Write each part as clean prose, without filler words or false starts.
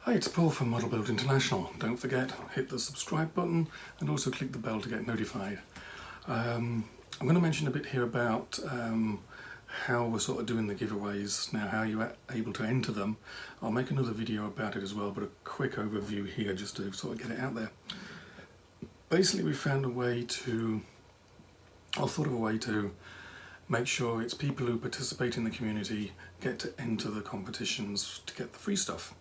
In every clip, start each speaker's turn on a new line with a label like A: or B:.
A: Hi, it's Paul from Model Build International. Don't forget, hit the subscribe button and also click the bell to get notified. I'm going to mention a bit here about how we're sort of doing the giveaways now, how you're able to enter them. I'll make another video about it as well, but a quick overview here just to sort of get it out there. Basically, we found a way to, or thought of a way to make sure it's people who participate in the community get to enter the competitions to get the free stuff.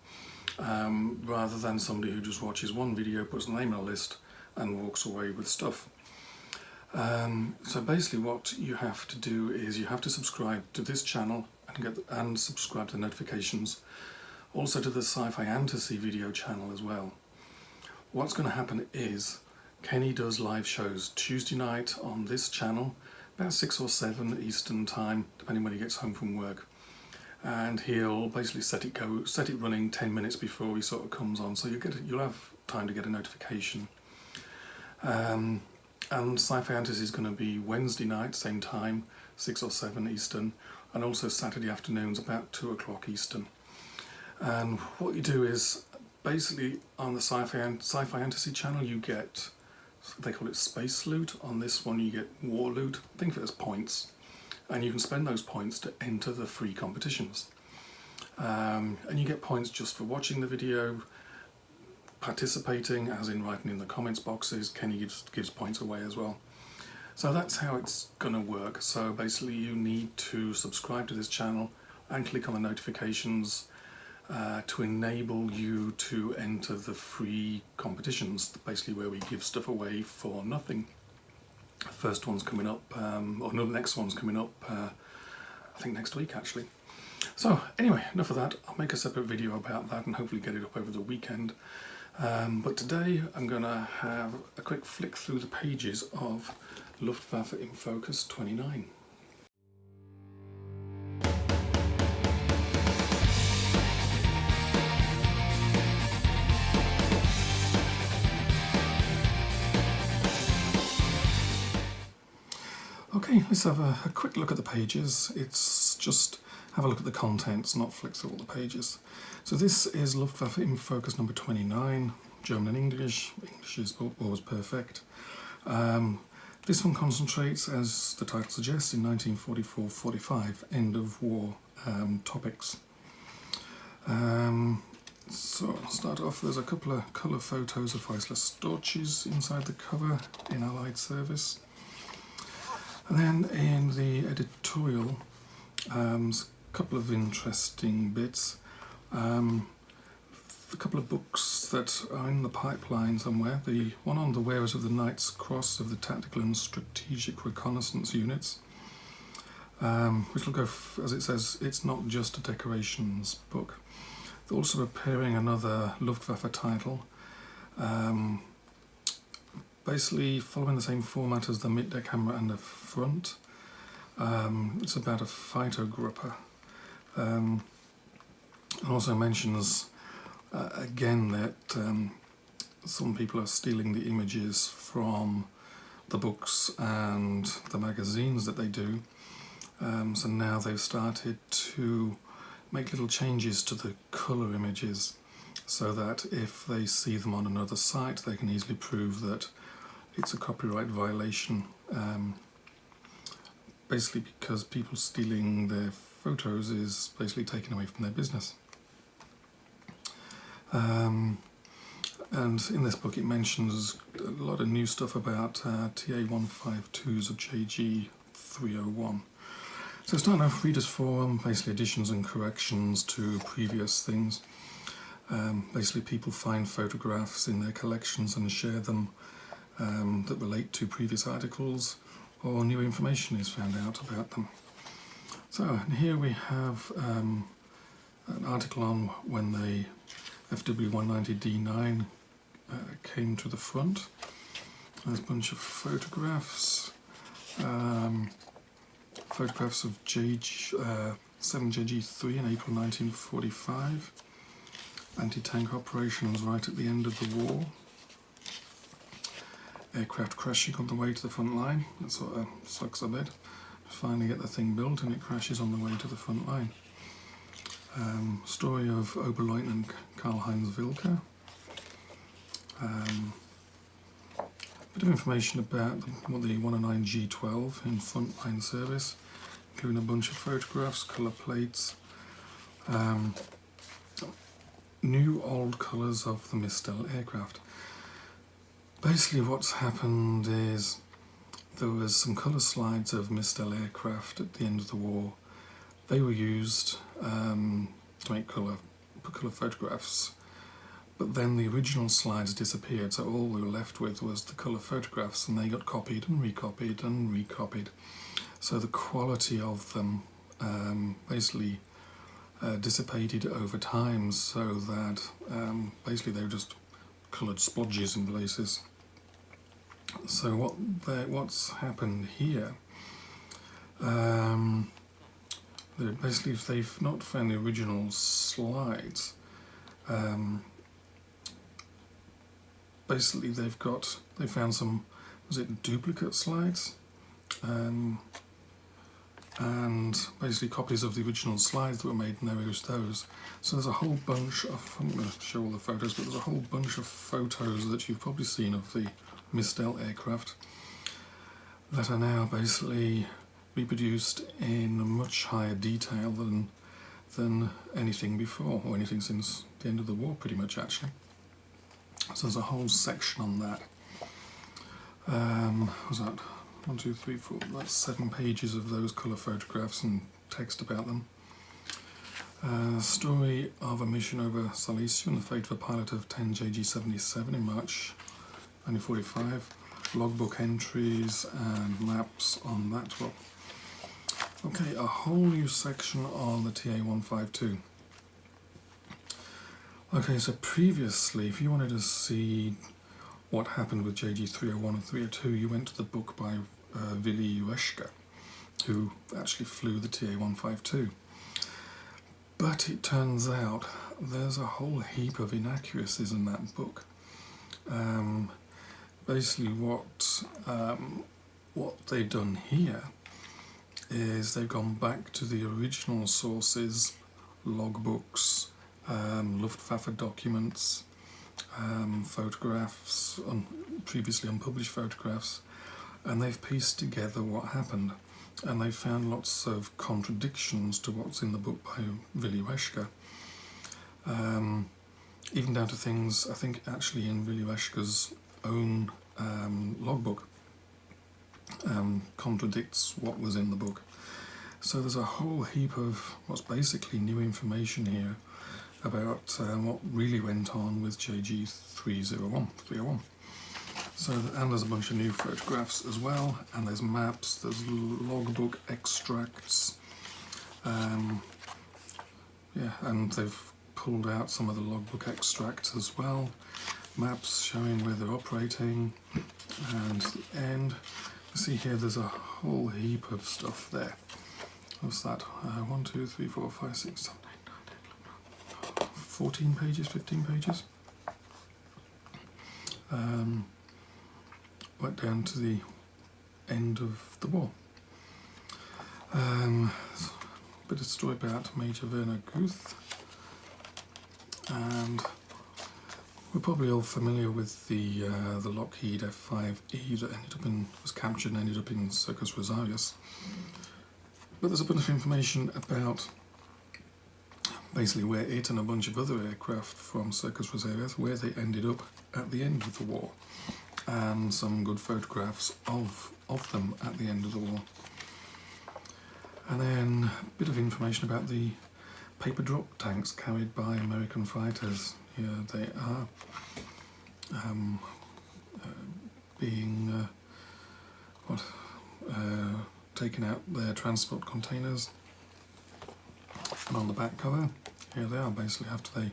A: Rather than somebody who just watches one video, puts a name on a list and walks away with stuff. So basically what you have to do is you have to subscribe to this channel and subscribe to the notifications, also to the Sci-Fi Fantasy video channel as well. What's going to happen is Kenny does live shows Tuesday night on this channel, about 6 or 7 Eastern time, depending when he gets home from work. And he'll basically set it running 10 minutes before he sort of comes on, so you'll have time to get a notification. And Sci-Fi Fantasy is going to be Wednesday night, same time, 6 or 7 Eastern, and also Saturday afternoons about 2 o'clock Eastern. And what you do is basically on the Sci-Fi Fantasy channel you get, they call it space loot. On this one you get war loot. Think of it as points. And you can spend those points to enter the free competitions. And you get points just for watching the video, participating, as in writing in the comments boxes. Kenny gives points away as well. So that's how it's going to work. So basically you need to subscribe to this channel and click on the notifications to enable you to enter the free competitions, basically where we give stuff away for nothing. First one's coming up, or no, the next one's coming up, I think next week actually. So anyway, enough of that. I'll make a separate video about that and hopefully get it up over the weekend. But today I'm going to have a quick flick through the pages of Luftwaffe in Focus 29. Okay, let's have a quick look at the pages. It's just have a look at the contents, not flick through all the pages. So this is Luftwaffe in Focus number 29, German and English. English is always perfect. This one concentrates, as the title suggests, in 1944-45, end of war topics. So I'll start off, there's a couple of colour photos of Weissler Storches inside the cover in Allied service. And then in the editorial, there's a couple of interesting bits. A couple of books that are in the pipeline somewhere. The one on the wearers of the Knight's Cross of the Tactical and Strategic Reconnaissance Units, which will go, as it says, it's not just a decorations book. They're also preparing another Luftwaffe title, basically following the same format as the Mitteldeck Hammer and the Front. It's about a fighter Gruppe. It also mentions again that some people are stealing the images from the books and the magazines that they do. So now they've started to make little changes to the colour images so that if they see them on another site they can easily prove that it's a copyright violation, basically because people stealing their photos is basically taken away from their business. And in this book it mentions a lot of new stuff about TA-152s of JG 301. So it's starting off readers forum, basically additions and corrections to previous things. Basically people find photographs in their collections and share them that relate to previous articles, or new information is found out about them. So here we have an article on when the FW190D9 came to the front. There's a bunch of photographs, photographs of 7JG3 in April 1945, anti-tank operations right at the end of the war. Aircraft crashing on the way to the front line. That sort of sucks a bit. Finally get the thing built and it crashes on the way to the front line. Story of Oberleutnant Karl-Heinz Wilke. Bit of information about the 109 G12 in Frontline service, including a bunch of photographs, colour plates, new old colours of the Mistel aircraft. Basically what's happened is there was some colour slides of Mistel aircraft at the end of the war. They were used to make colour photographs, but then the original slides disappeared, so all we were left with was the colour photographs, and they got copied and recopied and recopied. So the quality of them basically dissipated over time, so that basically they were just coloured splodges in places. So what's happened here, basically if they've not found the original slides, basically they found some, was it duplicate slides, and basically copies of the original slides that were made, and they used those. So there's a whole bunch of, I'm going to show all the photos, but there's a whole bunch of photos that you've probably seen of the Mistel aircraft that are now basically reproduced in much higher detail than anything before, or anything since the end of the war, pretty much, actually. So there's a whole section on that. Was that 1, 2, 3, 4? That's 7 pages of those colour photographs and text about them. Story of a mission over Silesia and the fate of a pilot of 10 JG77 in March 1945. Logbook entries and maps on that one. Okay, a whole new section on the TA-152. Okay, so previously, if you wanted to see what happened with JG301 and 302, you went to the book by Willy Reschke, who actually flew the TA-152. But it turns out there's a whole heap of inaccuracies in that book. Basically what they've done here is they've gone back to the original sources, logbooks, Luftwaffe documents, photographs, previously unpublished photographs, and they've pieced together what happened, and they've found lots of contradictions to what's in the book by Willy Reschke, even down to things, I think actually in Willy Reschke's own logbook contradicts what was in the book. So there's a whole heap of what's basically new information here about what really went on with JG301. So, and there's a bunch of new photographs as well, and there's maps, there's logbook extracts, yeah, and they've pulled out some of the logbook extracts as well, maps showing where they're operating, and at the end, you see here there's a whole heap of stuff there. What's that? 1, 2, 3, 4, 5, 6, 7, 8, 9, 10, 14 pages, 15 pages. Right down to the end of the war. Bit of story about Major Werner Guth, and we're probably all familiar with the Lockheed F5E that was captured and ended up in Circus Rosarius. But there's a bit of information about basically where it and a bunch of other aircraft from Circus Rosarius, where they ended up at the end of the war, and some good photographs of them at the end of the war. And then a bit of information about the paper drop tanks carried by American fighters. Here they are being taking out their transport containers, and on the back cover here they are, basically after they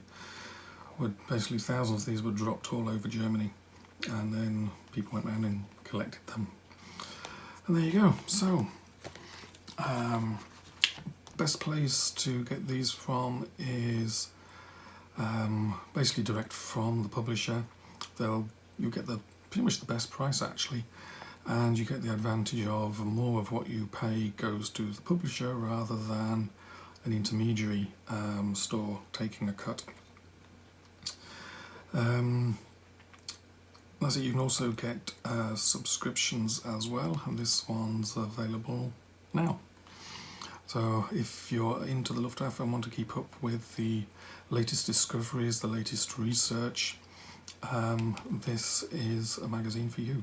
A: were, basically thousands of these were dropped all over Germany, and then people went around and collected them. And there you go. So best place to get these from is basically direct from the publisher. You get pretty much the best price actually, and you get the advantage of more of what you pay goes to the publisher rather than an intermediary store taking a cut. That's it. You can also get subscriptions as well, and this one's available now. So if you're into the Luftwaffe and want to keep up with the latest discoveries, the latest research, this is a magazine for you.